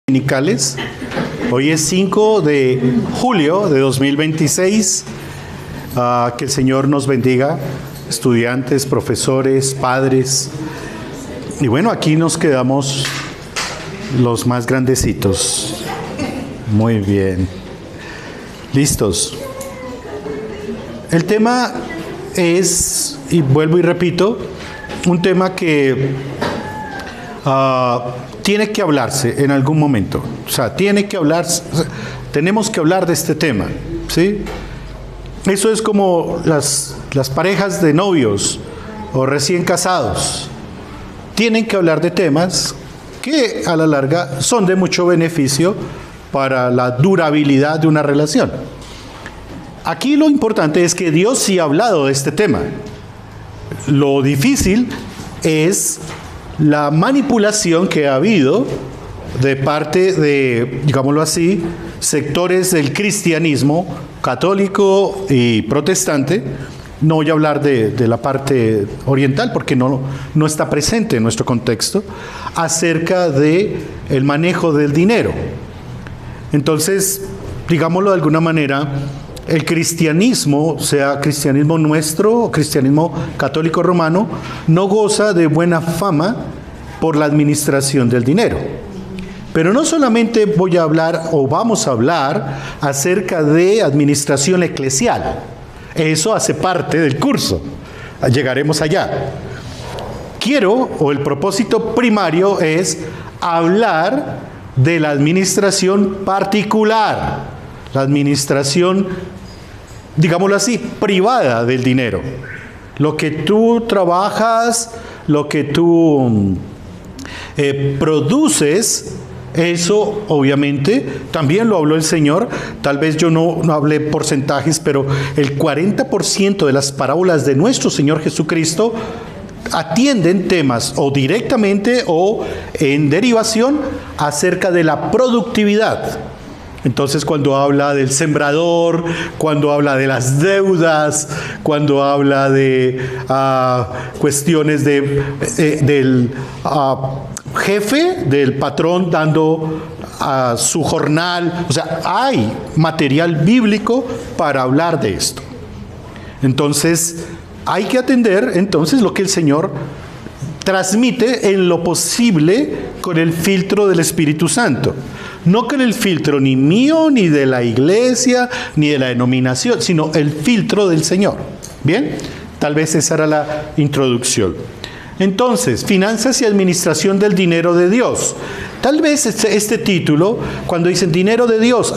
Dominicales. Hoy es 5 de julio de 2026. Que el Señor nos bendiga, estudiantes, profesores, padres. Y bueno, aquí nos quedamos los más grandecitos. Muy bien. ¿Listos? El tema es, y vuelvo y repito, un tema que tiene que hablarse en algún momento. O sea, tiene que hablarse, tenemos que hablar de este tema, ¿sí? Eso es como las parejas de novios o recién casados. Tienen que hablar de temas que a la larga son de mucho beneficio para la durabilidad de una relación. Aquí lo importante es que Dios sí ha hablado de este tema. Lo difícil es la manipulación que ha habido de parte de, digámoslo así, sectores del cristianismo católico y protestante. No voy a hablar de la parte oriental porque no está presente en nuestro contexto, acerca de el manejo del dinero. Entonces, digámoslo de alguna manera, el cristianismo, sea cristianismo nuestro o cristianismo católico romano, no goza de buena fama por la administración del dinero. Pero no solamente voy a hablar o vamos a hablar acerca de administración eclesial. Eso hace parte del curso. Llegaremos allá. El propósito primario es hablar de la administración particular, la administración, digámoslo así, privada del dinero. Lo que tú trabajas, lo que tú produces, eso obviamente también lo habló el Señor. Tal vez yo no hablé porcentajes, pero el 40% de las parábolas de nuestro Señor Jesucristo atienden temas o directamente o en derivación acerca de la productividad. Entonces, cuando habla del sembrador, cuando habla de las deudas, cuando habla de cuestiones del jefe, del patrón dando su jornal, o sea, hay material bíblico para hablar de esto. Entonces, hay que atender lo que el Señor transmite en lo posible con el filtro del Espíritu Santo. No con el filtro ni mío, ni de la iglesia, ni de la denominación, sino el filtro del Señor. ¿Bien? Tal vez esa era la introducción. Entonces, finanzas y administración del dinero de Dios. Tal vez este título, cuando dicen dinero de Dios,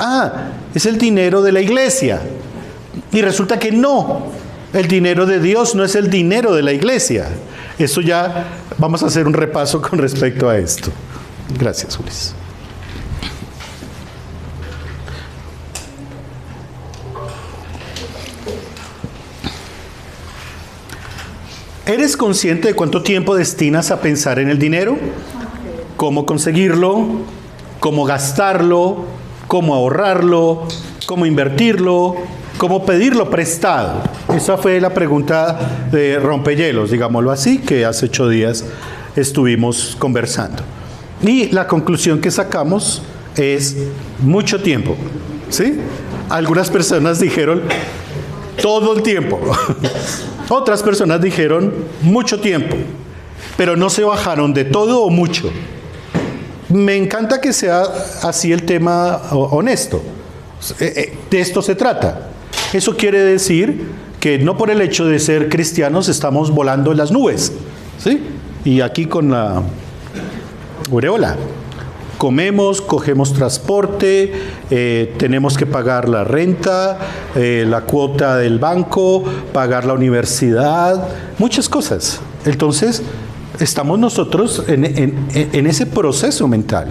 es el dinero de la iglesia. Y resulta que no, el dinero de Dios no es el dinero de la iglesia. Eso ya vamos a hacer un repaso con respecto a esto. Gracias, Ulises. ¿Eres consciente de cuánto tiempo destinas a pensar en el dinero? ¿Cómo conseguirlo? ¿Cómo gastarlo? ¿Cómo ahorrarlo? ¿Cómo invertirlo? ¿Cómo pedirlo prestado? Esa fue la pregunta de rompehielos, digámoslo así, que hace 8 días estuvimos conversando. Y la conclusión que sacamos es mucho tiempo, ¿sí? Algunas personas dijeron todo el tiempo. Otras personas dijeron mucho tiempo, pero no se bajaron de todo o mucho. Me encanta que sea así el tema honesto. De esto se trata. Eso quiere decir que no por el hecho de ser cristianos estamos volando en las nubes, ¿sí? Y aquí con la aureola. Comemos, cogemos transporte, tenemos que pagar la renta, la cuota del banco, pagar la universidad, muchas cosas. Entonces, estamos nosotros en ese proceso mental.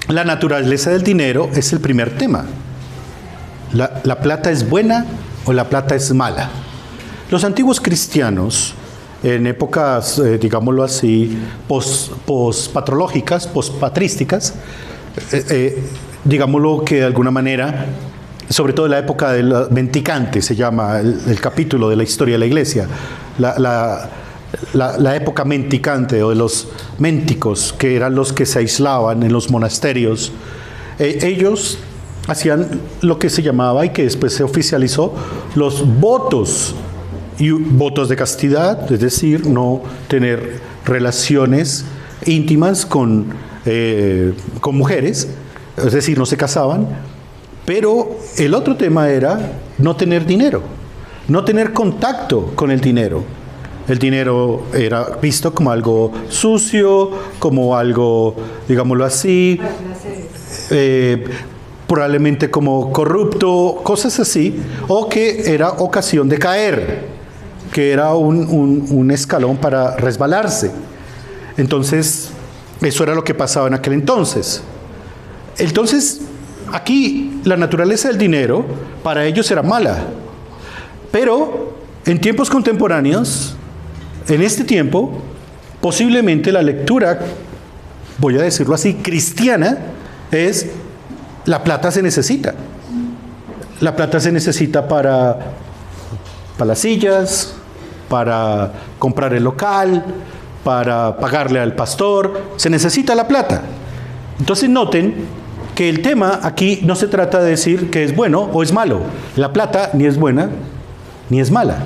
La naturaleza del dinero es el primer tema. ¿La plata es buena o la plata es mala? Los antiguos cristianos, en épocas, digámoslo así, post-patrológicas, post-patrísticas, digámoslo que de alguna manera, sobre todo en la época del mendicante, se llama el capítulo de la historia de la iglesia, la época menticante o de los ménticos, que eran los que se aislaban en los monasterios, ellos hacían lo que se llamaba y que después se oficializó los votos, y votos de castidad, es decir, no tener relaciones íntimas con mujeres, es decir, no se casaban. Pero el otro tema era no tener dinero, no tener contacto con el dinero. El dinero era visto como algo sucio, como algo, digámoslo así, probablemente como corrupto, cosas así, o que era ocasión de caer, que era un escalón para resbalarse. Entonces, eso era lo que pasaba en aquel entonces. Entonces, aquí la naturaleza del dinero para ellos era mala, pero en tiempos contemporáneos, en este tiempo, posiblemente la lectura, voy a decirlo así, cristiana, es la plata se necesita. La plata se necesita para las sillas, para comprar el local, para pagarle al pastor, se necesita la plata. Entonces noten que el tema aquí no se trata de decir que es bueno o es malo. La plata ni es buena ni es mala.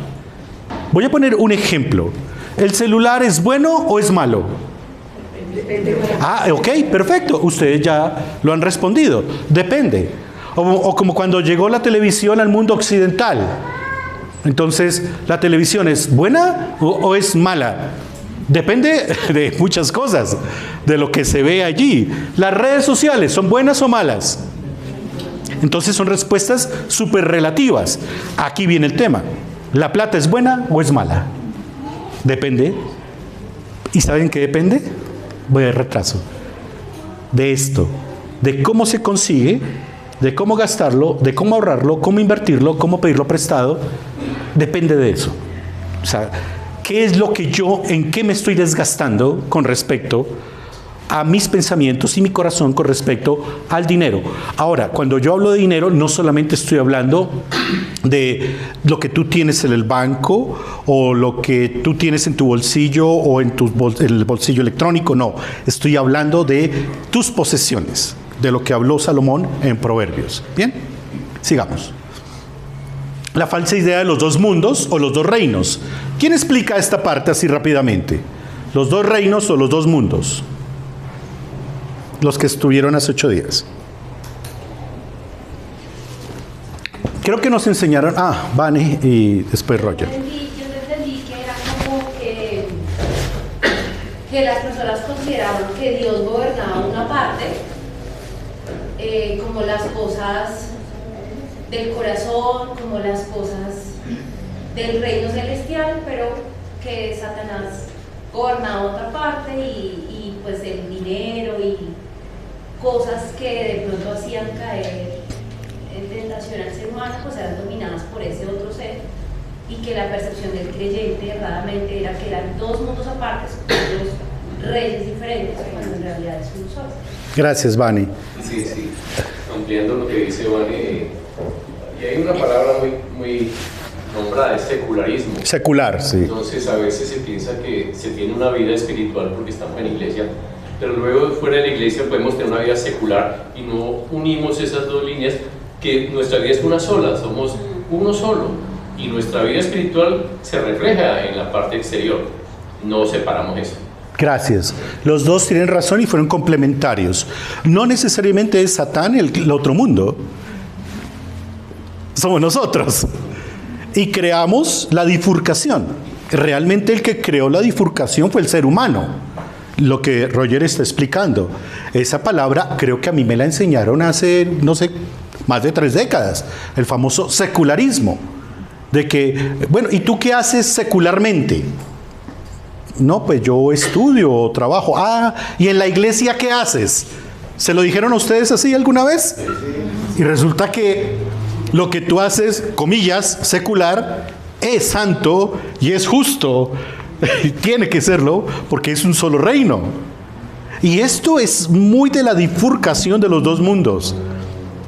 Voy a poner un ejemplo. ¿El celular es bueno o es malo? Ok, perfecto. Ustedes ya lo han respondido. Depende. O como cuando llegó la televisión al mundo occidental. Entonces, ¿la televisión es buena o es mala? Depende de muchas cosas, de lo que se ve allí. ¿Las redes sociales son buenas o malas? Entonces son respuestas súper relativas. Aquí viene el tema. ¿La plata es buena o es mala? Depende. ¿Y saben qué depende? Voy a retraso. De esto, de cómo se consigue, de cómo gastarlo, de cómo ahorrarlo, cómo invertirlo, cómo pedirlo prestado. Depende de eso. O sea, ¿qué es lo que en qué me estoy desgastando con respecto a mis pensamientos y mi corazón con respecto al dinero? Ahora, cuando yo hablo de dinero, no solamente estoy hablando de lo que tú tienes en el banco o lo que tú tienes en tu bolsillo o en el bolsillo electrónico, no. Estoy hablando de tus posesiones, de lo que habló Salomón en Proverbios. Bien, sigamos. La falsa idea de los dos mundos o los dos reinos. ¿Quién explica esta parte así rápidamente? ¿Los dos reinos o los dos mundos? Los que estuvieron hace 8 días. Creo que nos enseñaron, Vane y después Roger. Yo entendí que era como que las personas consideraban que Dios gobernaba una parte, como las cosas del corazón, como las cosas del reino celestial, pero que Satanás gobernaba otra parte y pues el dinero y cosas que de pronto hacían caer en tentación al ser humano, pues eran dominadas por ese otro ser, y que la percepción del creyente erradamente era que eran dos mundos apartes, dos reyes diferentes, cuando en realidad es uno solo. Gracias, Vani. Sí, ampliando lo que dice Vani, y hay una palabra muy nombrada, es secularismo. Secular, sí. Entonces a veces se piensa que se tiene una vida espiritual porque estamos en iglesia, pero luego fuera de la iglesia podemos tener una vida secular y no unimos esas dos líneas, que nuestra vida es una sola, somos uno solo, y nuestra vida espiritual se refleja en la parte exterior, no separamos eso. Gracias. Los dos tienen razón y fueron complementarios. No necesariamente es Satán el otro mundo, somos nosotros. Y creamos la bifurcación. Realmente el que creó la bifurcación fue el ser humano. Lo que Roger está explicando. Esa palabra creo que a mí me la enseñaron hace, no sé, más de 3 décadas. El famoso secularismo. De que, bueno, ¿y tú qué haces secularmente? No, pues yo estudio o trabajo. ¿Y en la iglesia qué haces? ¿Se lo dijeron a ustedes así alguna vez? Y resulta que lo que tú haces, comillas, secular, es santo y es justo. Tiene que serlo porque es un solo reino. Y esto es muy de la bifurcación de los dos mundos.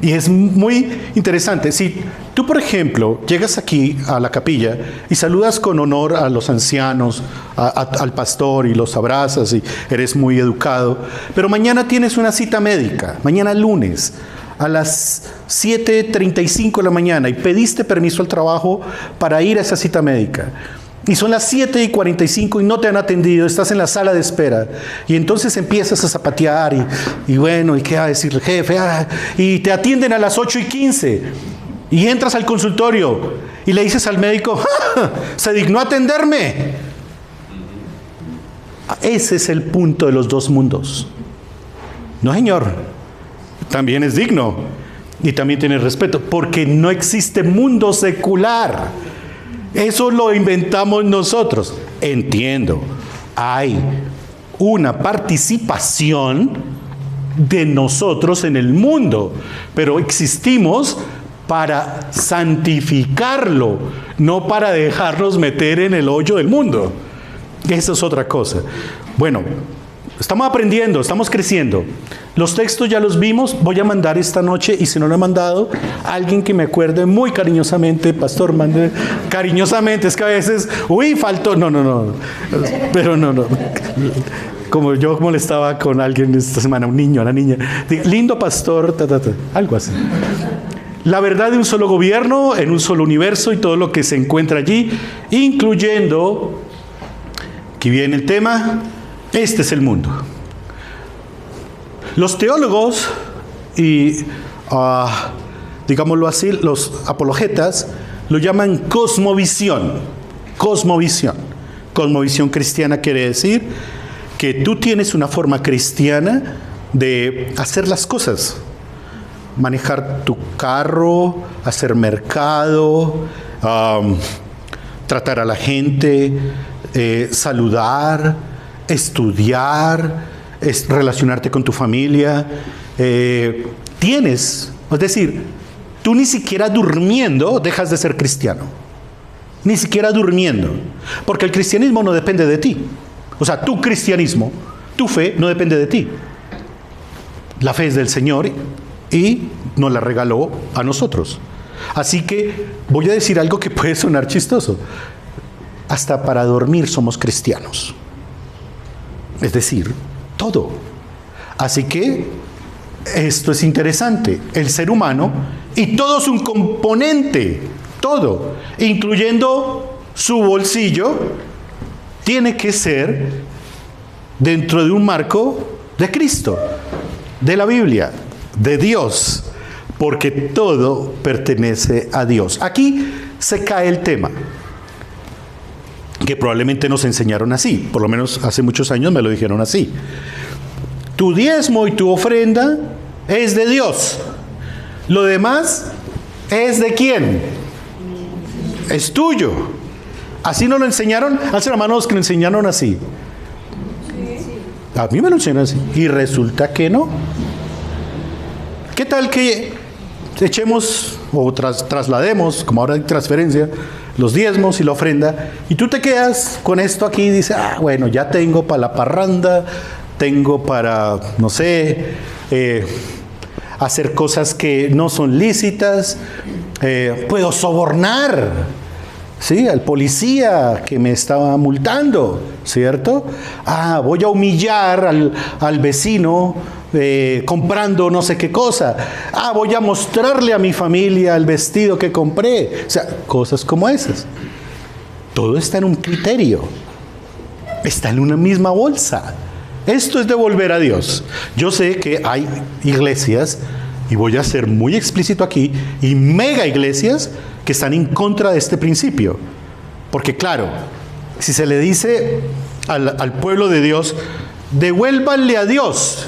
Y es muy interesante. Si tú, por ejemplo, llegas aquí a la capilla y saludas con honor a los ancianos, al pastor, y los abrazas y eres muy educado, pero mañana tienes una cita médica, mañana lunes, a las 7:35 de la mañana, y pediste permiso al trabajo para ir a esa cita médica. Y son las 7:45 y no te han atendido, estás en la sala de espera. Y entonces empiezas a zapatear y bueno, ¿y qué va a decir el jefe? Y te atienden a las 8:15 y entras al consultorio y le dices al médico, ¡ja! ¿Se dignó atenderme? Ese es el punto de los dos mundos. No, señor, también es digno y también tiene respeto, porque no existe mundo secular. Eso lo inventamos nosotros. Entiendo, hay una participación de nosotros en el mundo, pero existimos para santificarlo, no para dejarnos meter en el hoyo del mundo. Eso es otra cosa. Bueno, estamos aprendiendo, estamos creciendo. Los textos ya los vimos. Voy a mandar esta noche, y si no lo he mandado, alguien que me acuerde muy cariñosamente, pastor, mande cariñosamente, es que a veces, faltó, no, pero no. Como yo molestaba con alguien esta semana, un niño, una niña, lindo pastor, algo así. La verdad de un solo gobierno, en un solo universo y todo lo que se encuentra allí, incluyendo, aquí viene el tema, este es el mundo. Los teólogos y, digámoslo así, los apologetas lo llaman cosmovisión. Cosmovisión. Cosmovisión cristiana quiere decir que tú tienes una forma cristiana de hacer las cosas. Manejar tu carro, hacer mercado, tratar a la gente, saludar, estudiar, relacionarte con tu familia. Es decir, tú ni siquiera durmiendo dejas de ser cristiano. Ni siquiera durmiendo. Porque el cristianismo no depende de ti. O sea, tu cristianismo, tu fe no depende de ti. La fe es del Señor y nos la regaló a nosotros. Así que voy a decir algo que puede sonar chistoso. Hasta para dormir somos cristianos. Es decir, todo. Así que esto es interesante. El ser humano, y todo es un componente, todo, incluyendo su bolsillo, tiene que ser dentro de un marco de Cristo, de la Biblia, de Dios, porque todo pertenece a Dios. Aquí se cae el tema, que probablemente nos enseñaron así, por lo menos hace muchos años me lo dijeron así. Tu diezmo y tu ofrenda es de Dios. Lo demás es de ¿quién? Es tuyo. Así nos lo enseñaron. Hace hermanos que lo enseñaron así. A mí me lo enseñaron así. Y resulta que no. ¿Qué tal que echemos o traslademos, como ahora hay transferencia, los diezmos y la ofrenda, y tú te quedas con esto aquí y dices, bueno, ya tengo para la parranda, tengo para, no sé, hacer cosas que no son lícitas, puedo sobornar, ¿sí?, al policía que me estaba multando, ¿cierto? Voy a humillar al vecino comprando no sé qué cosa. Voy a mostrarle a mi familia el vestido que compré. O sea, cosas como esas. Todo está en un criterio. Está en una misma bolsa. Esto es devolver a Dios. Yo sé que hay iglesias, y voy a ser muy explícito aquí, y mega iglesias que están en contra de este principio. Porque claro, si se le dice al pueblo de Dios, devuélvanle a Dios,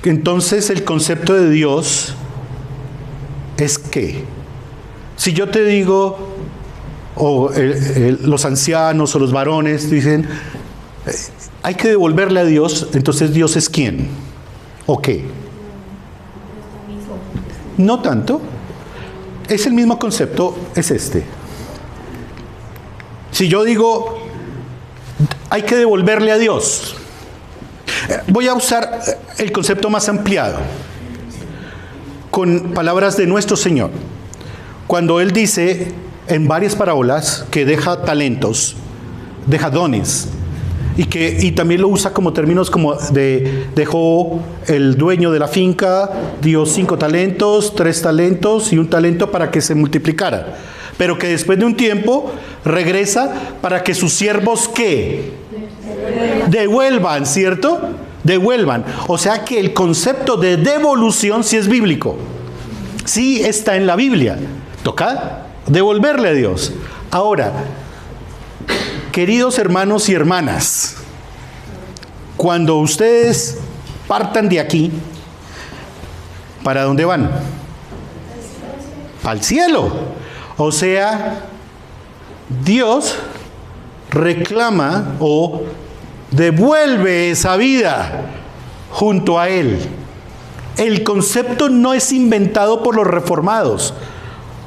entonces el concepto de Dios es ¿qué? Si yo te digo, los ancianos o los varones dicen, hay que devolverle a Dios, entonces ¿Dios es quién? ¿O qué? No tanto. Es el mismo concepto, es este. Si yo digo, hay que devolverle a Dios, voy a usar el concepto más ampliado. con palabras de nuestro Señor. Cuando Él dice en varias parábolas que deja talentos, deja dones, y también lo usa como términos como dejó el dueño de la finca, dio 5 talentos, 3 talentos y 1 talento para que se multiplicara. Pero que después de un tiempo regresa para que sus siervos, ¿qué? Devuelvan, ¿cierto? Devuelvan. O sea que el concepto de devolución sí es bíblico. Sí está en la Biblia. Toca devolverle a Dios. Ahora, queridos hermanos y hermanas, cuando ustedes partan de aquí, ¿para dónde van? Al cielo. O sea, Dios reclama o devuelve esa vida junto a Él. El concepto no es inventado por los reformados,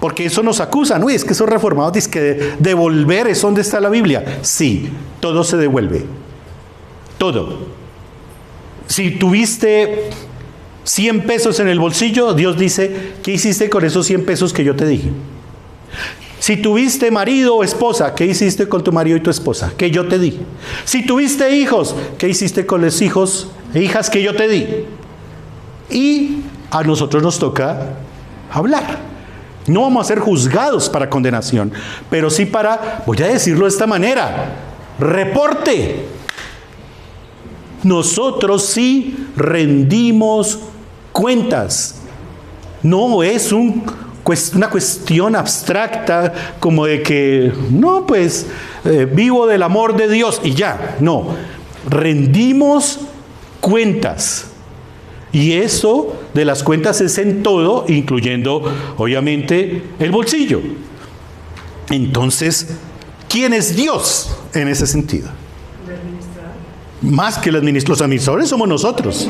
porque eso nos acusan. Uy, es que esos reformados dicen que devolver es donde está la Biblia. Sí, todo se devuelve. Todo. Si tuviste 100 pesos en el bolsillo, Dios dice, ¿qué hiciste con esos 100 pesos que yo te dije? Si tuviste marido o esposa, ¿qué hiciste con tu marido y tu esposa? Que yo te di. Si tuviste hijos, ¿qué hiciste con los hijos e hijas que yo te di? Y a nosotros nos toca hablar. No vamos a ser juzgados para condenación, pero sí para, voy a decirlo de esta manera, reporte. Nosotros sí rendimos cuentas. No es una cuestión abstracta como de que, no, pues vivo del amor de Dios y ya. No, rendimos cuentas. Y eso de las cuentas es en todo, incluyendo obviamente el bolsillo. Entonces, ¿quién es Dios en ese sentido? Más que los administradores somos nosotros.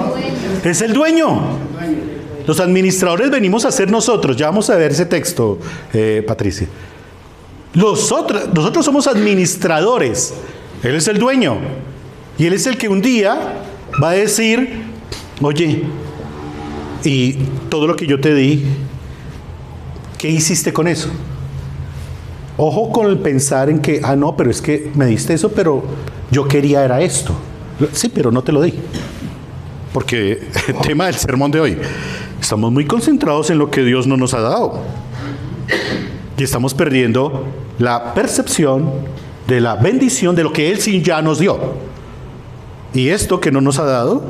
Es el dueño. Los administradores venimos a ser nosotros. Ya vamos a ver ese texto, Patricia. Nosotros somos administradores. Él es el dueño. Y Él es el que un día va a decir, oye, y todo lo que yo te di, ¿qué hiciste con eso? Ojo con el pensar en que, no, pero es que me diste eso, pero yo quería era esto. Sí, pero no te lo di. Porque el tema del sermón de hoy, estamos muy concentrados en lo que Dios no nos ha dado. Y estamos perdiendo la percepción de la bendición de lo que Él sí ya nos dio. Y esto que no nos ha dado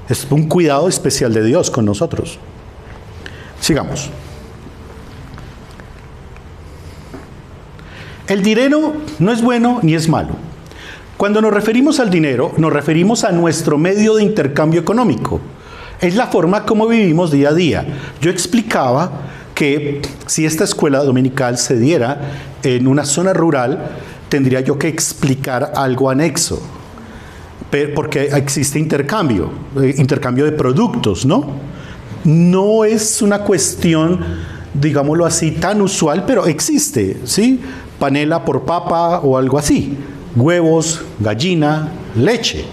es un cuidado especial de Dios con nosotros. Sigamos. El dinero no es bueno ni es malo. Cuando nos referimos al dinero, nos referimos a nuestro medio de intercambio económico. Es la forma como vivimos día a día. Yo explicaba que si esta escuela dominical se diera en una zona rural, tendría yo que explicar algo anexo. Porque existe intercambio de productos, ¿no? No es una cuestión, digámoslo así, tan usual, pero existe, ¿sí? Panela por papa o algo así. Huevos, gallina, leche.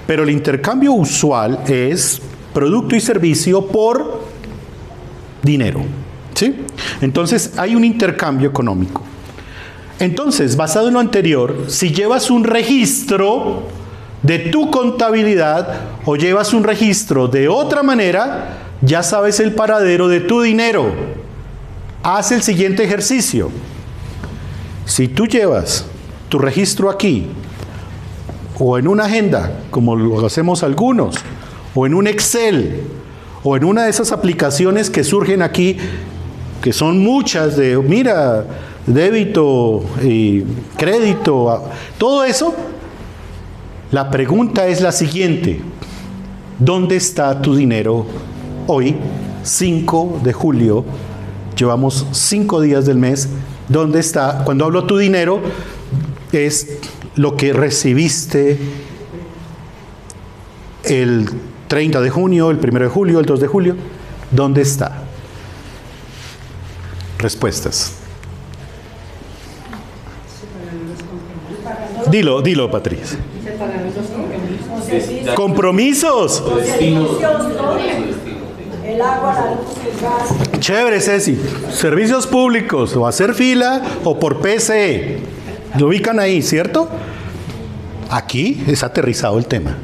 Pero el intercambio usual es producto y servicio por dinero, ¿sí? Entonces hay un intercambio económico. Entonces, basado en lo anterior, si llevas un registro de tu contabilidad o llevas un registro de otra manera, ya sabes el paradero de tu dinero. Haz el siguiente ejercicio. Si tú llevas tu registro aquí, o en una agenda, como lo hacemos algunos, o en un Excel, o en una de esas aplicaciones que surgen aquí, que son muchas de, mira, débito y crédito, todo eso. La pregunta es la siguiente: ¿dónde está tu dinero hoy, 5 de julio? Llevamos 5 días del mes. ¿Dónde está? Cuando hablo tu dinero, es lo que recibiste el 30 de junio, el 1 de julio, el 2 de julio. ¿Dónde está? Respuestas. Dilo, Patricia. ¿Compromisos? El agua, la luz, el gas. Chévere, Ceci. Servicios públicos, o hacer fila o por PCE. Lo ubican ahí, ¿cierto? Aquí es aterrizado el tema.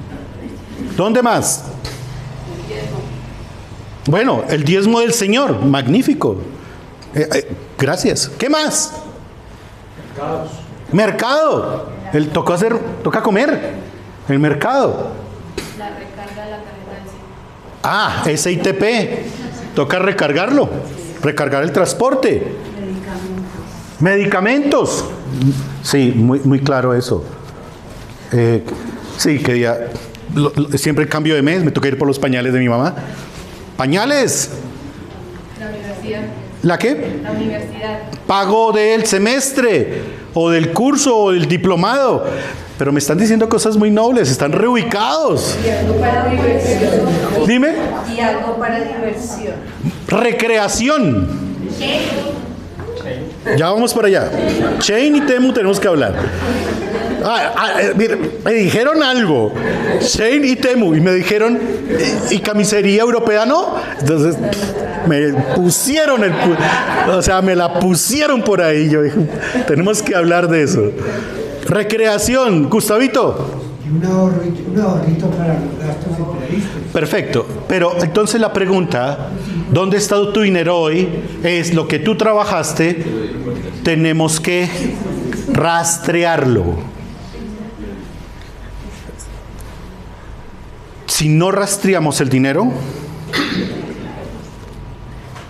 ¿Dónde más? Bueno, el diezmo del Señor, magnífico. Gracias. ¿Qué más? Mercado. Toca comer. El mercado. La recarga de la tarjeta Ah, del SITP. Toca recargarlo. Recargar el transporte. Medicamentos. Sí, muy claro eso. Sí, que ya siempre cambio de mes, me toca ir por los pañales de mi mamá. ¡Pañales! La universidad. ¿La qué? La universidad. Pago del semestre, o del curso, o del diplomado. Pero me están diciendo cosas muy nobles, están reubicados. Y algo para diversión. Dime. Y algo para diversión. Recreación. Ya vamos para allá. Shane y Temu tenemos que hablar. Mira, me dijeron algo. Shane y Temu. Y me dijeron, ¿y camisería europea no? Entonces, me pusieron me la pusieron por ahí. Yo dije, tenemos que hablar de eso. Recreación, Gustavito. Y un ahorrito para los gastos imprevistos. Perfecto, pero entonces la pregunta, ¿dónde está tu dinero hoy? Es lo que tú trabajaste, tenemos que rastrearlo. Si no rastreamos el dinero,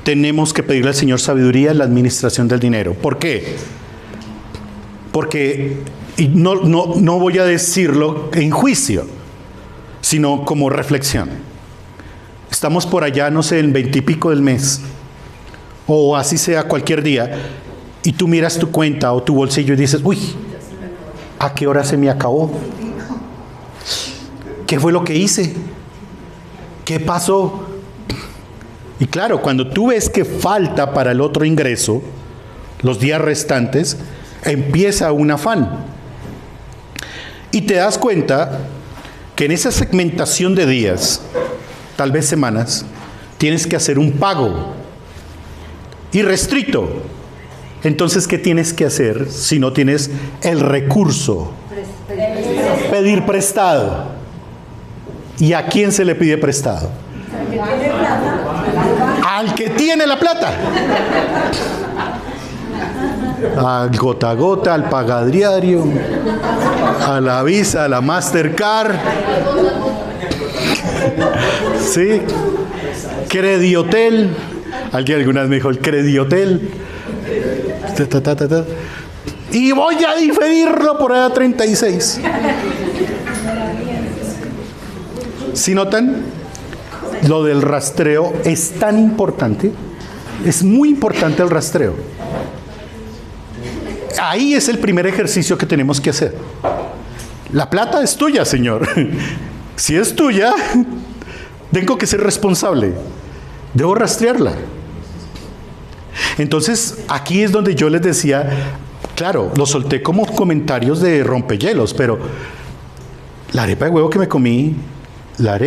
tenemos que pedirle al Señor sabiduría en la administración del dinero. ¿Por qué? Porque, y no voy a decirlo en juicio, sino como reflexión. Estamos por allá, no sé, en 20 y pico del mes, o así sea cualquier día, y tú miras tu cuenta o tu bolsillo y dices, uy, ¿a qué hora se me acabó? ¿Qué fue lo que hice? ¿Qué pasó? Y claro, cuando tú ves que falta para el otro ingreso, los días restantes, empieza un afán. Y te das cuenta que en esa segmentación de días, tal vez semanas, tienes que hacer un pago irrestricto. Entonces, ¿qué tienes que hacer si no tienes el recurso? Pedir prestado. ¿Y a quién se le pide prestado? Al que tiene la plata. Al gota a gota, al pagadiario, a la Visa, a la Mastercard. ¿Sí? Crediotel. Alguien alguna vez me dijo el Crediotel. Y voy a diferirlo por allá 36. ¿Sí notan? Lo del rastreo es tan importante. Es muy importante el rastreo. Ahí es el primer ejercicio que tenemos que hacer. La plata es tuya, Señor. Si es tuya, tengo que ser responsable. Debo rastrearla. Entonces, aquí es donde yo les decía, claro, lo solté como comentarios de rompehielos, pero la arepa de huevo que me comí, la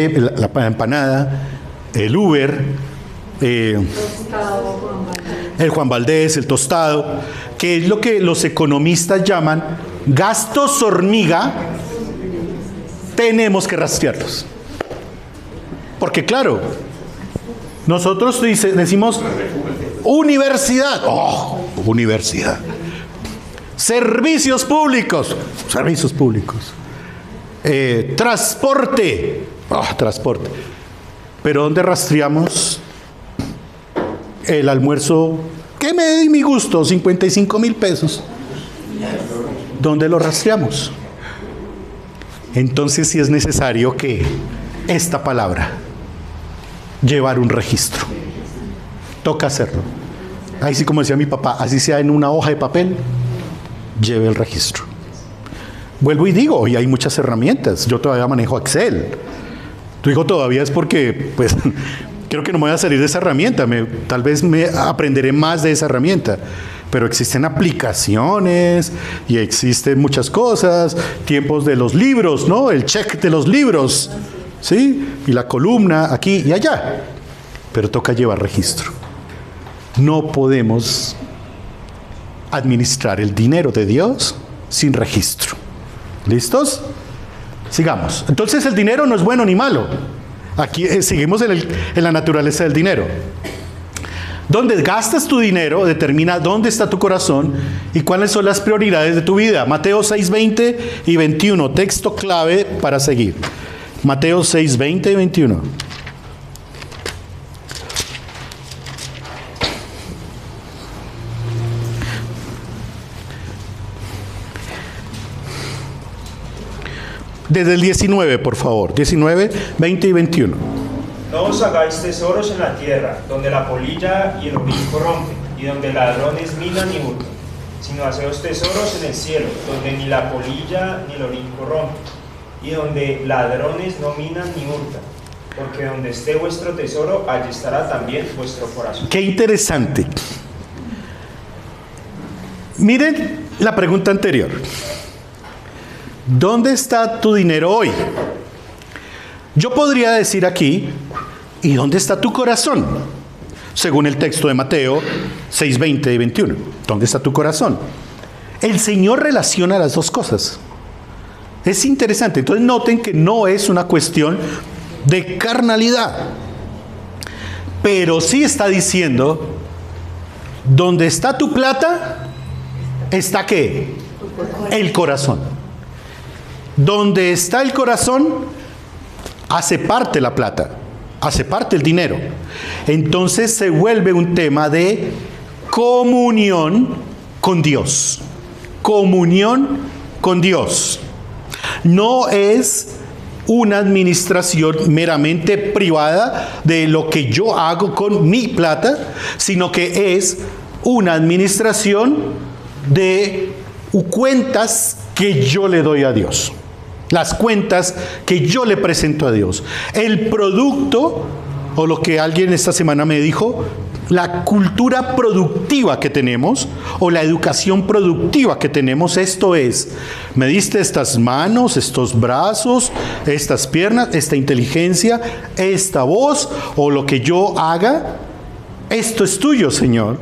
empanada, el Uber, el Juan Valdés, el tostado, que es lo que los economistas llaman gastos hormiga, tenemos que rastrearlos. Porque claro, nosotros decimos universidad, universidad. Servicios públicos, transporte, transporte. Pero ¿dónde rastreamos el almuerzo? ¿Qué me di mi gusto? 55,000 pesos. ¿Dónde lo rastreamos? Entonces sí es necesario que esta palabra, llevar un registro. Toca hacerlo. Ahí sí, como decía mi papá, así sea en una hoja de papel, lleve el registro. Vuelvo y digo, y hay muchas herramientas. Yo todavía manejo Excel. Tu hijo todavía es porque, pues, creo que no me voy a salir de esa herramienta. Tal vez me aprenderé más de esa herramienta. Pero existen aplicaciones y existen muchas cosas. Tiempos de los libros, ¿no? El check de los libros, ¿sí? Y la columna aquí y allá. pero toca llevar registro. No podemos administrar el dinero de Dios sin registro. ¿Listos? Sigamos. Entonces el dinero no es bueno ni malo. Aquí seguimos en la naturaleza del dinero. Donde gastas tu dinero determina dónde está tu corazón y cuáles son las prioridades de tu vida. Mateo 6, 20 y 21, texto clave para seguir. Mateo 6, 20 y 21. Desde el 19, por favor. 19, 20 y 21. No os hagáis tesoros en la tierra, donde la polilla y el orín corrompen, y donde ladrones minan y hurtan, sino haceos tesoros en el cielo, donde ni la polilla ni el orín corrompen, y donde ladrones no minan ni hurtan, porque donde esté vuestro tesoro, allí estará también vuestro corazón. Qué interesante. Miren la pregunta anterior. ¿Dónde está tu dinero hoy? Yo podría decir aquí, ¿y dónde está tu corazón? Según el texto de Mateo 6, 20 y 21. ¿Dónde está tu corazón? El Señor relaciona las dos cosas. Es interesante. Entonces noten que no es una cuestión de carnalidad. Pero sí está diciendo, ¿dónde está tu plata? ¿Está qué? El corazón. Donde está el corazón, hace parte la plata, hace parte el dinero. Entonces se vuelve un tema de comunión con Dios. Comunión con Dios. No es una administración meramente privada de lo que yo hago con mi plata, sino que es una administración de cuentas que yo le doy a Dios. Las cuentas que yo le presento a Dios. El producto, o lo que alguien esta semana me dijo, la cultura productiva que tenemos, o la educación productiva que tenemos, esto es, me diste estas manos, estos brazos, estas piernas, esta inteligencia, esta voz, o lo que yo haga, esto es tuyo, Señor.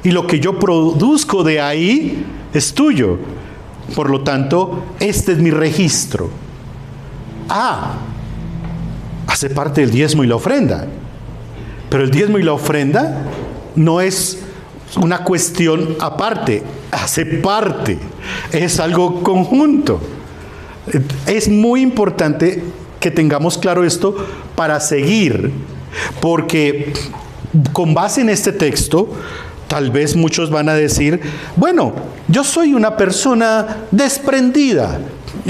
Y lo que yo produzco de ahí es tuyo. Por lo tanto, este es mi registro. Hace parte del diezmo y la ofrenda. Pero el diezmo y la ofrenda no es una cuestión aparte, hace parte, es algo conjunto. Es muy importante que tengamos claro esto para seguir, porque con base en este texto, tal vez muchos van a decir, bueno, yo soy una persona desprendida.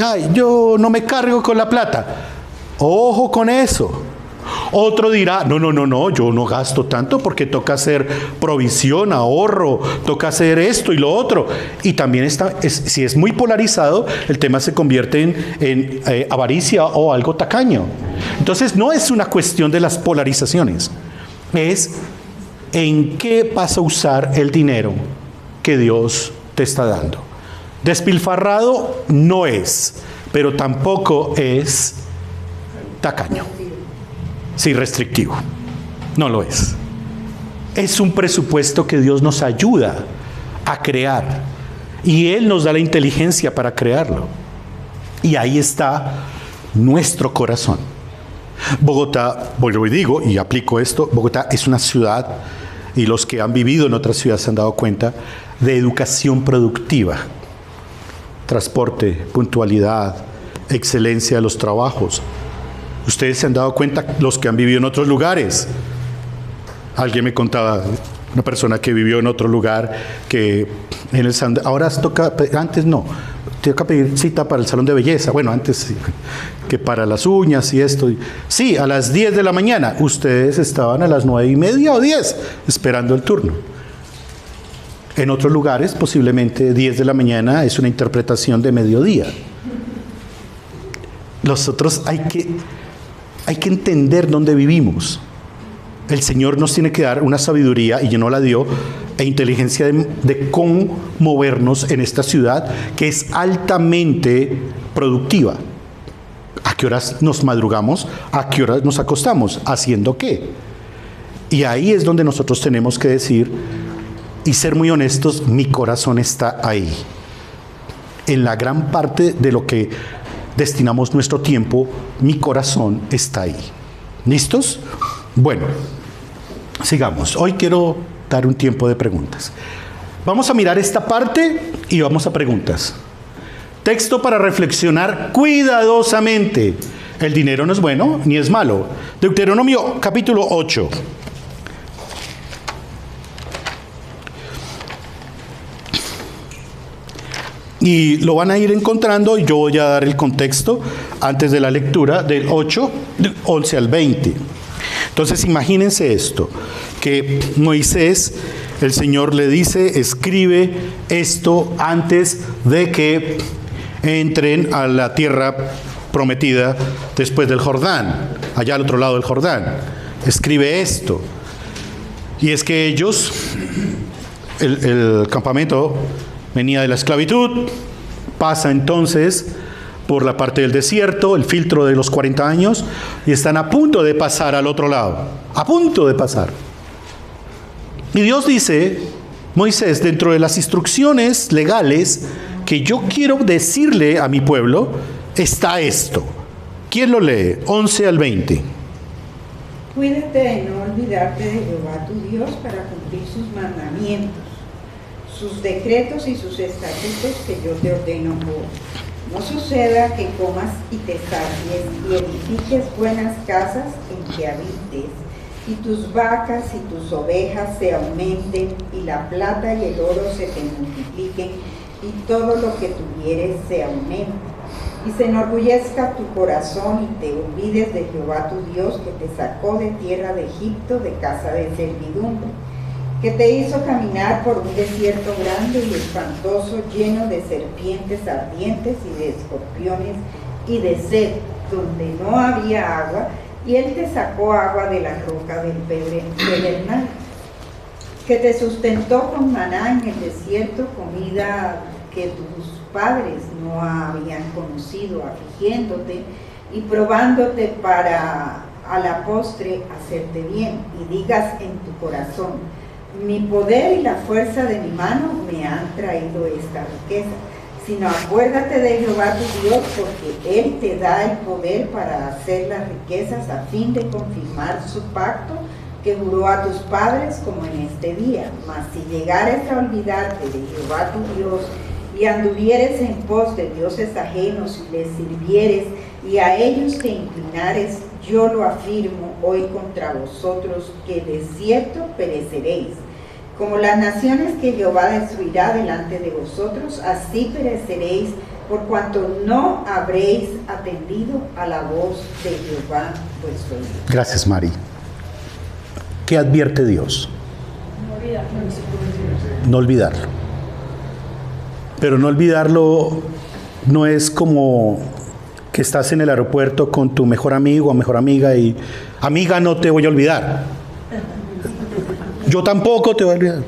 Ay, yo no me cargo con la plata. Ojo con eso. Otro dirá, no, yo no gasto tanto porque toca hacer provisión, ahorro, toca hacer esto y lo otro. Y también si es muy polarizado, el tema se convierte en avaricia o algo tacaño. Entonces no es una cuestión de las polarizaciones, es en qué vas a usar el dinero que Dios te está dando. Despilfarrado no es, pero tampoco es tacaño. Sí, restrictivo. No lo es. Es un presupuesto que Dios nos ayuda a crear. Y Él nos da la inteligencia para crearlo. Y ahí está nuestro corazón. Bogotá, vuelvo y digo, y aplico esto, Bogotá es una ciudad, y los que han vivido en otras ciudades se han dado cuenta, de educación productiva. Transporte, puntualidad, excelencia de los trabajos. Ustedes se han dado cuenta, los que han vivido en otros lugares. Alguien me contaba, una persona que vivió en otro lugar, que en el ahora toca, antes no, toca pedir cita para el salón de belleza. Bueno, antes sí, que para las uñas y esto. Sí, a las 10 de la mañana. Ustedes estaban a las 9:30 o 10 esperando el turno. En otros lugares, posiblemente 10 de la mañana es una interpretación de mediodía. Nosotros hay que entender dónde vivimos. El Señor nos tiene que dar una sabiduría, y no la dio, e inteligencia de cómo movernos en esta ciudad que es altamente productiva. ¿A qué horas nos madrugamos? ¿A qué horas nos acostamos? ¿Haciendo qué? Y ahí es donde nosotros tenemos que decir y ser muy honestos, mi corazón está ahí. En la gran parte de lo que destinamos nuestro tiempo, mi corazón está ahí. ¿Listos? Bueno, sigamos. Hoy quiero dar un tiempo de preguntas. Vamos a mirar esta parte y vamos a preguntas. Texto para reflexionar cuidadosamente. El dinero no es bueno ni es malo. Deuteronomio capítulo 8. Y lo van a ir encontrando, y yo voy a dar el contexto antes de la lectura del 8, del 11 al 20. Entonces imagínense esto, que Moisés, el Señor le dice, escribe esto antes de que entren a la tierra prometida después del Jordán, allá al otro lado del Jordán. Escribe esto. Y es que ellos, el campamento venía de la esclavitud, pasa entonces por la parte del desierto, el filtro de los 40 años, y están a punto de pasar al otro lado, a punto de pasar. Y Dios dice, Moisés, dentro de las instrucciones legales que yo quiero decirle a mi pueblo, está esto. ¿Quién lo lee? 11 al 20. Cuídate de no olvidarte de Jehová tu Dios para cumplir sus mandamientos, sus decretos y sus estatutos que yo te ordeno hoy. No suceda que comas y te sacies y edifiques buenas casas en que habites, y tus vacas y tus ovejas se aumenten, y la plata y el oro se te multipliquen, y todo lo que tuvieres se aumente. Y se enorgullezca tu corazón y te olvides de Jehová tu Dios, que te sacó de tierra de Egipto, de casa de servidumbre, que te hizo caminar por un desierto grande y espantoso, lleno de serpientes ardientes y de escorpiones y de sed, donde no había agua, y él te sacó agua de la roca del pedernal, que te sustentó con maná en el desierto, comida que tus padres no habían conocido, afligiéndote y probándote para a la postre hacerte bien, y digas en tu corazón, mi poder y la fuerza de mi mano me han traído esta riqueza, sino acuérdate de Jehová tu Dios, porque Él te da el poder para hacer las riquezas a fin de confirmar su pacto que juró a tus padres como en este día. Mas si llegares a olvidarte de Jehová tu Dios y anduvieres en pos de dioses ajenos y les sirvieres y a ellos te inclinares, yo lo afirmo hoy contra vosotros, que de cierto pereceréis. Como las naciones que Jehová destruirá delante de vosotros, así pereceréis, por cuanto no habréis atendido a la voz de Jehová vuestro Dios. Gracias, Mari. ¿Qué advierte Dios? No olvidarlo. Pero no olvidarlo no es como que estás en el aeropuerto con tu mejor amigo o mejor amiga y, amiga, no te voy a olvidar. Yo tampoco te voy a olvidar.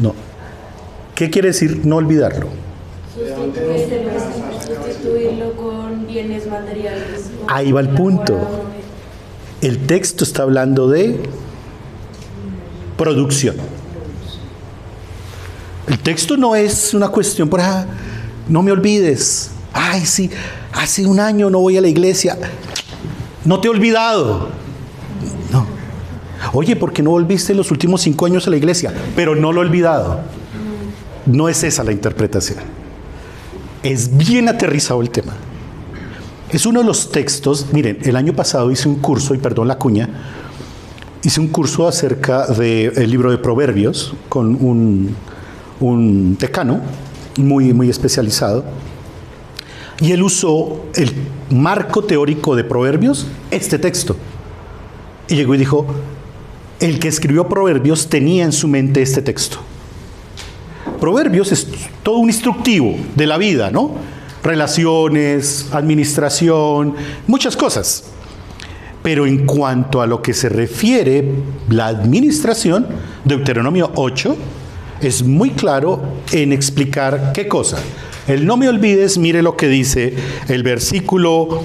No. ¿Qué quiere decir no olvidarlo? Sustituirlo con bienes materiales. Ahí va el punto. El texto está hablando de producción. El texto no es una cuestión por no me olvides. Ay, sí, hace un año no voy a la iglesia. No te he olvidado. No. Oye, ¿por qué no volviste en los últimos 5 años a la iglesia? Pero no lo he olvidado. No es esa la interpretación. Es bien aterrizado el tema. Es uno de los textos. Miren, el año pasado hice un curso, y perdón la cuña, hice un curso acerca del libro de Proverbios con un decano muy especializado, y él usó el marco teórico de Proverbios, este texto, y llegó y dijo, el que escribió Proverbios tenía en su mente este texto. Proverbios es todo un instructivo de la vida, ¿no? Relaciones, administración, muchas cosas. Pero en cuanto a lo que se refiere la administración, Deuteronomio 8 es muy claro en explicar qué cosa. El no me olvides, mire lo que dice el versículo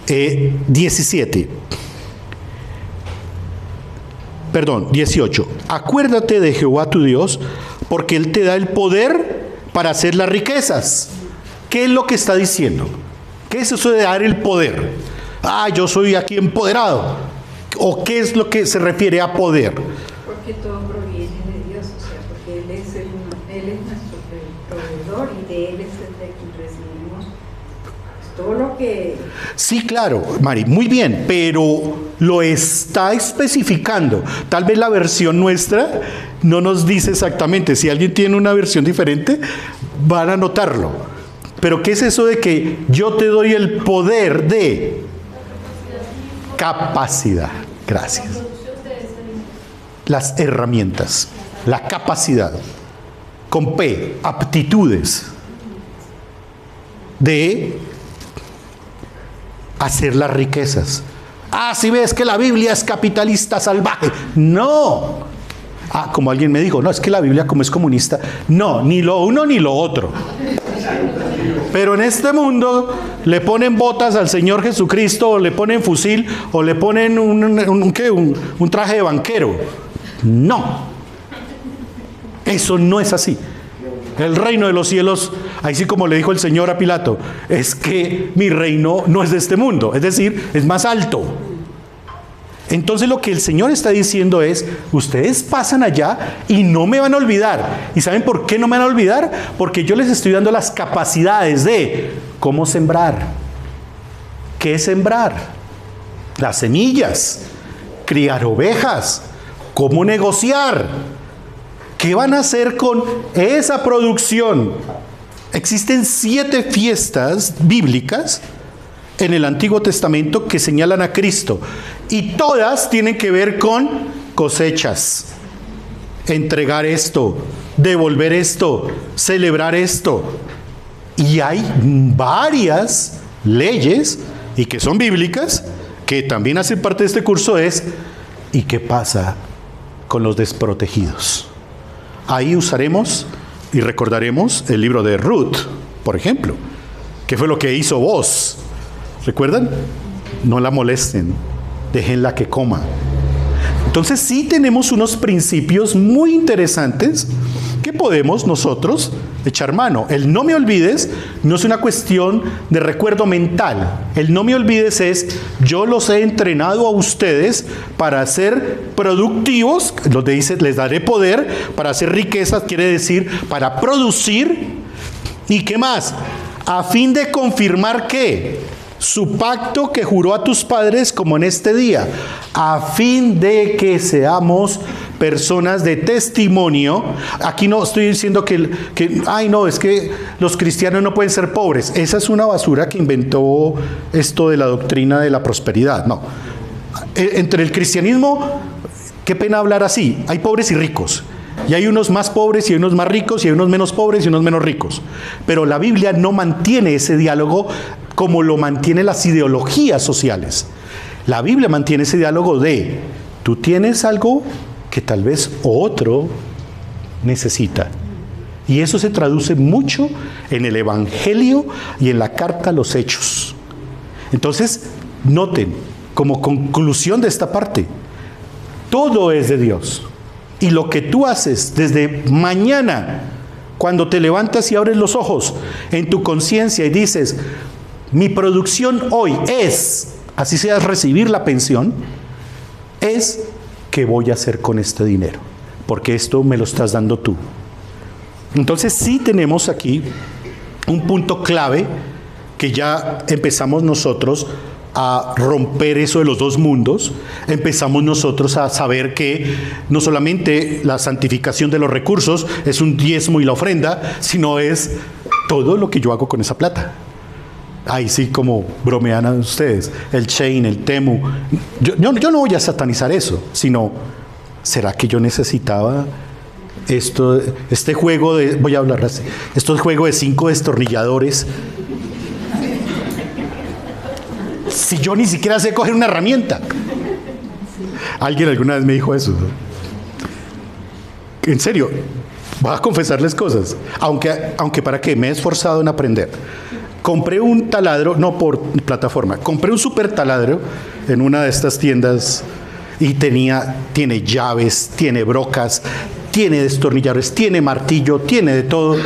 17. 18. Acuérdate de Jehová tu Dios, porque Él te da el poder para hacer las riquezas. ¿Qué es lo que está diciendo? ¿Qué es eso de dar el poder? Yo soy aquí empoderado. ¿O qué es lo que se refiere a poder? Porque todo proviene de Dios, o sea, porque Él es nuestro proveedor y de Él es el de quien recibimos todo lo que... Sí, claro, Mari, muy bien, pero lo está especificando. Tal vez la versión nuestra no nos dice exactamente. Si alguien tiene una versión diferente, van a notarlo. Pero ¿qué es eso de que yo te doy el poder de capacidad? Gracias. Las herramientas, la capacidad, con P, aptitudes de hacer las riquezas. Si ves que la Biblia es capitalista salvaje. No. Como alguien me dijo, no, es que la Biblia como es comunista. No, ni lo uno ni lo otro. Pero en este mundo le ponen botas al Señor Jesucristo, o le ponen fusil, o le ponen un traje de banquero. No. Eso no es así. El reino de los cielos, así como le dijo el Señor a Pilato, es que mi reino no es de este mundo, es decir, es más alto. Entonces lo que el Señor está diciendo es, ustedes pasan allá y no me van a olvidar. ¿Y saben por qué no me van a olvidar? Porque yo les estoy dando las capacidades de cómo sembrar. ¿Qué es sembrar? Las semillas, criar ovejas, cómo negociar. ¿Qué van a hacer con esa producción? Existen 7 fiestas bíblicas en el Antiguo Testamento que señalan a Cristo. Y todas tienen que ver con cosechas. Entregar esto, devolver esto, celebrar esto. Y hay varias leyes, y que son bíblicas, que también hacen parte de este curso, ¿y qué pasa con los desprotegidos? Ahí usaremos y recordaremos el libro de Ruth, por ejemplo. ¿Qué fue lo que hizo Boaz? ¿Recuerdan? No la molesten, déjenla que coma. Entonces sí tenemos unos principios muy interesantes que podemos nosotros echar mano. El no me olvides no es una cuestión de recuerdo mental. El no me olvides es, yo los he entrenado a ustedes para ser productivos, les daré poder para hacer riquezas, quiere decir para producir. ¿Y qué más? A fin de confirmar ¿qué? Su pacto que juró a tus padres como en este día, a fin de que seamos personas de testimonio. Aquí no estoy diciendo que es que los cristianos no pueden ser pobres. Esa es una basura que inventó esto de la doctrina de la prosperidad. No. Entre el cristianismo, qué pena hablar así, hay pobres y ricos. Y hay unos más pobres y hay unos más ricos y hay unos menos pobres y unos menos ricos. Pero la Biblia no mantiene ese diálogo como lo mantienen las ideologías sociales. La Biblia mantiene ese diálogo de, tú tienes algo que tal vez otro necesita. Y eso se traduce mucho en el Evangelio y en la carta a los Hechos. Entonces, noten, como conclusión de esta parte, todo es de Dios. Y lo que tú haces desde mañana, cuando te levantas y abres los ojos en tu conciencia y dices, mi producción hoy es, así sea recibir la pensión, es ¿qué voy a hacer con este dinero? Porque esto me lo estás dando tú. Entonces sí tenemos aquí un punto clave que ya empezamos nosotros a romper eso de los dos mundos. Empezamos nosotros a saber que no solamente la santificación de los recursos es un diezmo y la ofrenda, sino es todo lo que yo hago con esa plata. Ahí sí, como bromean ustedes, el Chain, el Temu. Yo no voy a satanizar eso, sino, ¿será que yo necesitaba este juego de, voy a hablar así, este juego de 5 destornilladores? Si yo ni siquiera sé coger una herramienta. Alguien alguna vez me dijo eso, ¿no? En serio, voy a confesarles cosas. Aunque ¿para qué? Me he esforzado en aprender. Compré un taladro, no por plataforma, compré un super taladro en una de estas tiendas Y tiene llaves, tiene brocas, tiene destornilladores, tiene martillo, tiene de todo.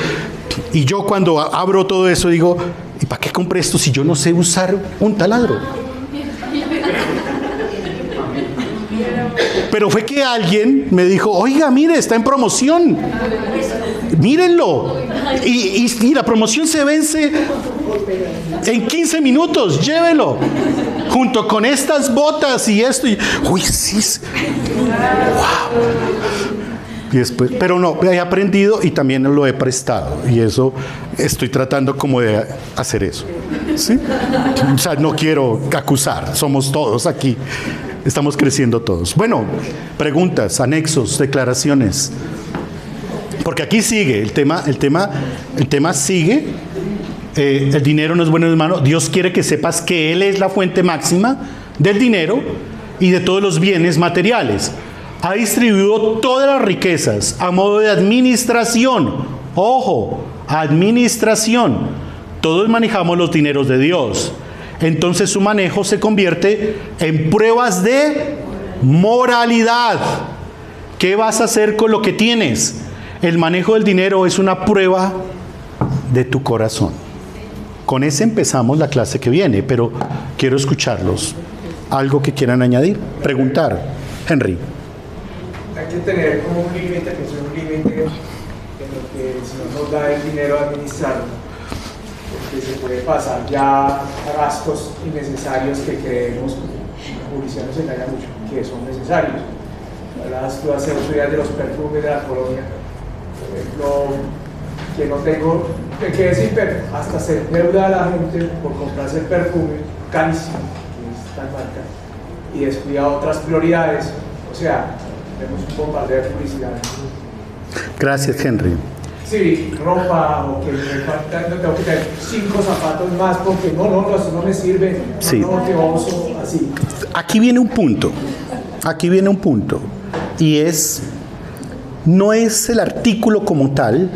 Y yo cuando abro todo eso digo, ¿y para qué compré esto si yo no sé usar un taladro? Pero fue que alguien me dijo, oiga, mire, está en promoción. Mírenlo. Y la promoción se vence en 15 minutos. Llévelo. Junto con estas botas y esto. Uy, sí. Wow. Y después, pero no, he aprendido y también lo he prestado. Y eso estoy tratando como de hacer eso. ¿Sí? O sea, no quiero acusar. Somos todos aquí. Estamos creciendo todos. Bueno, preguntas, anexos, declaraciones. Porque aquí sigue, el tema sigue. El dinero no es bueno, hermano. Dios quiere que sepas que Él es la fuente máxima del dinero y de todos los bienes materiales. Ha distribuido todas las riquezas a modo de administración. Ojo, administración. Todos manejamos los dineros de Dios. Entonces su manejo se convierte en pruebas de moralidad. ¿Qué vas a hacer con lo que tienes? El manejo del dinero es una prueba de tu corazón. Con ese empezamos la clase que viene, pero quiero escucharlos. ¿Algo que quieran añadir? Preguntar. Henry. Hay que tener como un límite, que es un límite en lo que si no nos da el dinero a administrarlo, porque se puede pasar ya a gastos innecesarios que creemos, la publicidad nos engaña mucho, que son necesarios. Hablabas tú hace 8 días de los perfumes de la colonia, por ejemplo, que no tengo, me quedé sin perfume, hasta se deuda a la gente por comprarse el perfume carísimo, que es tan marca, y descuida otras prioridades, o sea, tenemos un bombardeo de publicidad. Gracias, Henry. Sí, ropa, o que me falta, no tengo que tener 5 zapatos más porque no, eso no me sirve, sí. No, que oso, así. Aquí viene un punto, y no es el artículo como tal,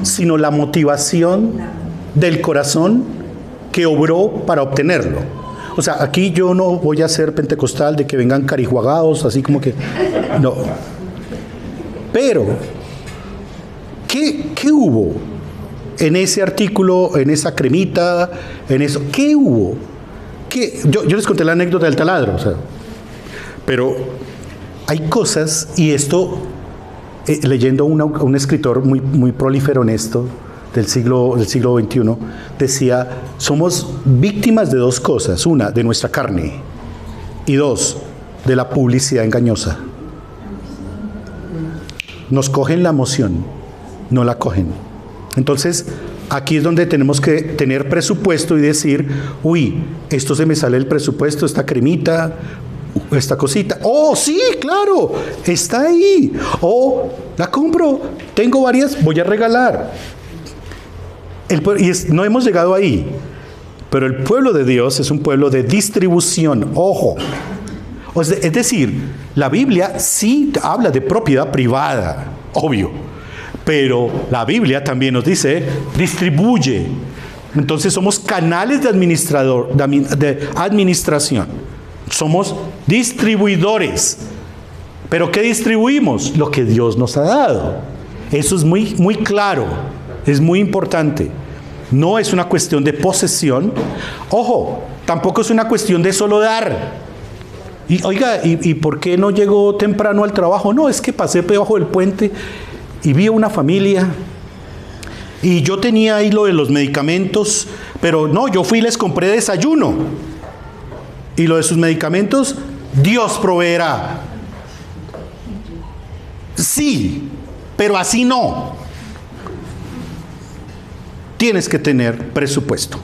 sino la motivación del corazón que obró para obtenerlo. O sea, aquí yo no voy a ser pentecostal de que vengan carijuagados, así como que... No. Pero, ¿qué hubo en ese artículo, en esa cremita, en eso? ¿Qué hubo? Yo les conté la anécdota del taladro, o sea, pero hay cosas, y esto, leyendo un escritor muy prolífero en esto, del siglo XXI, decía, somos víctimas de 2 cosas. Una, de nuestra carne. Y 2, de la publicidad engañosa. Nos cogen la emoción, no la cogen. Entonces, aquí es donde tenemos que tener presupuesto y decir, uy, esto se me sale el presupuesto, esta cremita, esta cosita. Oh, sí, claro, está ahí. Oh, la compro, tengo varias, voy a regalar. No hemos llegado ahí, pero el pueblo de Dios es un pueblo de distribución, ojo. Es decir, la Biblia sí habla de propiedad privada, obvio, pero la Biblia también nos dice, distribuye. Entonces somos canales de administración, somos distribuidores. ¿Pero qué distribuimos? Lo que Dios nos ha dado. Eso es muy claro. Es muy importante. No es una cuestión de posesión. Ojo, tampoco es una cuestión de solo dar. Y oiga, ¿y por qué no llegó temprano al trabajo? No, es que pasé debajo del puente y vi a una familia. Y yo tenía ahí lo de los medicamentos, pero no, yo fui y les compré desayuno. Y lo de sus medicamentos, Dios proveerá. Sí, pero así no. Tienes que tener presupuesto,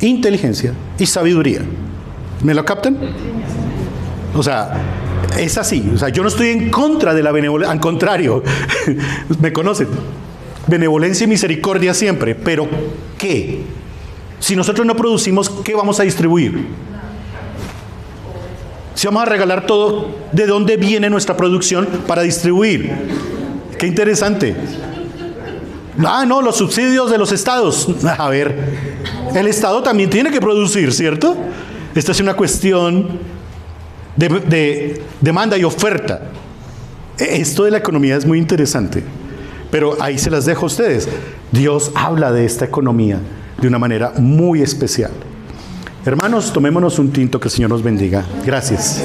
inteligencia y sabiduría. ¿Me lo captan? O sea, es así. O sea, yo no estoy en contra de la benevolencia, al contrario, me conocen. Benevolencia y misericordia siempre. Pero, ¿qué? Si nosotros no producimos, ¿qué vamos a distribuir? Si vamos a regalar todo, ¿de dónde viene nuestra producción para distribuir? Qué interesante. No, los subsidios de los estados. A ver, el estado también tiene que producir, ¿cierto? Esta es una cuestión de demanda y oferta. Esto de la economía es muy interesante, pero ahí se las dejo a ustedes. Dios habla de esta economía de una manera muy especial. Hermanos, tomémonos un tinto, que el Señor nos bendiga. Gracias.